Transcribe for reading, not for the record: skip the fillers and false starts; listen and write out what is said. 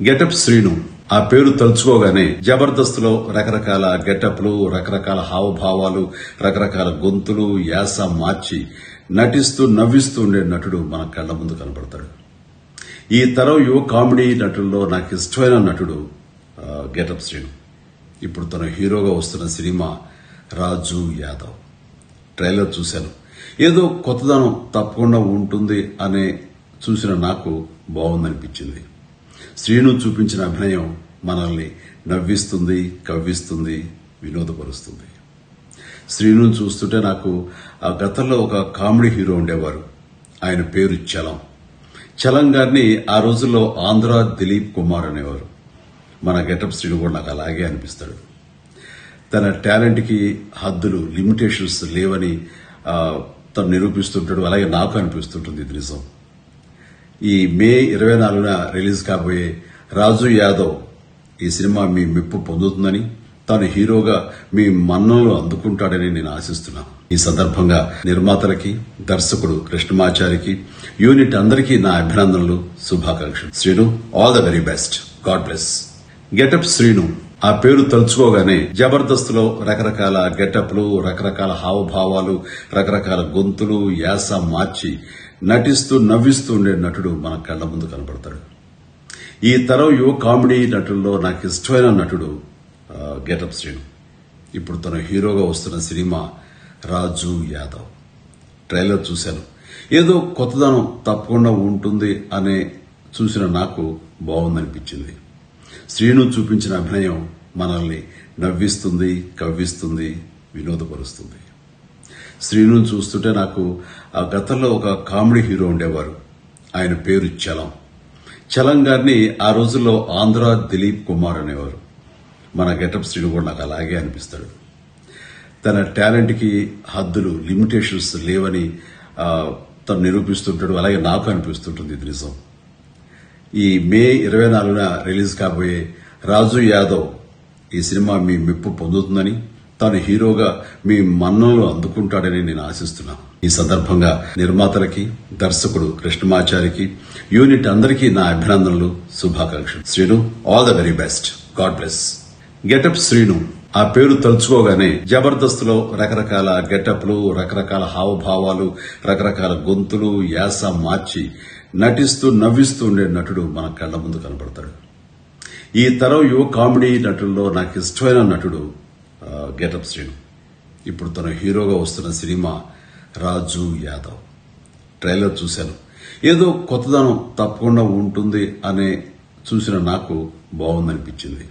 Getup Srinu. ఆ పేరు తలుచుకోగానే జబర్దస్త్ లో రకరకాల గెటప్లు, రకరకాల హావభావాలు, రకరకాల గొంతులు, యాస మార్చి నటిస్తూ నవ్విస్తూ ఉండే నటుడు మన కళ్ల ముందు కనబడతాడు. ఈ తరం యువ కామెడీ నటుల్లో నాకు ఇష్టమైన నటుడు గెటప్ శ్రీను. ఇప్పుడు తన హీరోగా వస్తున్న సినిమా రాజు యాదవ్. ట్రైలర్ చూశాను. ఏదో కొత్తదనం తప్పకుండా ఉంటుంది అనే చూసిన నాకు బాగుందనిపించింది. శ్రీను చూపించిన అభినయం మనల్ని నవ్విస్తుంది, కవ్విస్తుంది, వినోదపరుస్తుంది. శ్రీను చూస్తుంటే నాకు ఆ గతంలో ఒక కామెడీ హీరో ఉండేవారు. ఆయన పేరు చలం. చలం గారిని ఆ రోజుల్లో ఆంధ్ర దిలీప్ కుమార్ అనేవారు. మన గెటప్ శ్రీను కూడా నాకు అలాగే అనిపిస్తాడు. తన టాలెంట్ కి హద్దులు, లిమిటేషన్స్ లేవని తను నిరూపిస్తుంటాడు. అలాగే నాకు అనిపిస్తుంటుంది. ఇది నిజం. ఈ మే 24న రిలీజ్ కాబోయే రాజు యాదవ్ ఈ సినిమా మీ మెప్పు పొందుతుందని, తాను హీరోగా మీ మన్ననలు అందుకుంటాడని నేను ఆశిస్తున్నాను. ఈ సందర్భంగా నిర్మాతలకి, దర్శకుడు కృష్ణమాచారికి, యూనిట్ అందరికీ నా అభినందనలు, శుభాకాంక్షలు. Srinu, all the very best. God bless. Getup Srinu. ఆ పేరు తలుచుకోగానే జబర్దస్త్ లో రకరకాల గెటప్లు, రకరకాల హావభావాలు, రకరకాల గొంతులు, యాస మార్చి నటిస్తూ నవ్విస్తూ ఉండే నటుడు మన కళ్ల ముందు కనబడతాడు. ఈ తరం యువ కామెడీ నటుల్లో నాకు ఇష్టమైన నటుడు గెటప్ శ్రీను. ఇప్పుడు తన హీరోగా వస్తున్న సినిమా రాజు యాదవ్. ట్రైలర్ చూశాను. ఏదో కొత్తదనం తప్పకుండా ఉంటుంది అనే చూసిన నాకు బాగుందనిపించింది. శ్రీను చూపించిన అభినయం మనల్ని నవ్విస్తుంది, కవ్విస్తుంది, వినోదపరుస్తుంది. శ్రీను చూస్తుంటే నాకు ఆ గతంలో ఒక కామెడీ హీరో ఉండేవారు. ఆయన పేరు చలం. చలం గారిని ఆ రోజుల్లో ఆంధ్ర దిలీప్ కుమార్ అనేవారు. మన గెటప్ శ్రీను కూడా నాకు అలాగే అనిపిస్తాడు. తన టాలెంట్ కి హద్దులు, లిమిటేషన్స్ లేవని తను నిరూపిస్తుంటాడు. అలాగే నాకు అనిపిస్తుంటుంది. ఇది నిజం. ఈ మే 24న రిలీజ్ కాబోయే రాజు యాదవ్ ఈ సినిమా మీ మెప్పు పొందుతుందని, తాను హీరోగా మీ మన్ననలు అందుకుంటాడని నేను ఆశిస్తున్నాను. ఈ సందర్భంగా నిర్మాతలకి, దర్శకుడు కృష్ణమాచారికి, యూనిట్ అందరికీ నా అభినందనలు, శుభాకాంక్షలు. Srinu, all the very best. God bless. Getup Srinu. ఆ పేరు తలుచుకోగానే జబర్దస్త్ లో రకరకాల గెటప్లు, రకరకాల హావభావాలు, రకరకాల గొంతులు, యాస మార్చి నటిస్తూ నవ్విస్తూ ఉండే నటుడు మన కళ్ల ముందు కనబడతాడు. ఈ తరం యువ కామెడీ నటుల్లో నాకు ఇష్టమైన నటుడు గెటప్ శ్రీను. ఇప్పుడు తన హీరోగా వస్తున్న సినిమా రాజు యాదవ్. ట్రైలర్ చూశాను. ఏదో కొత్తదనం తప్పకుండా ఉంటుంది అనే చూసిన నాకు బాగుందనిపించింది.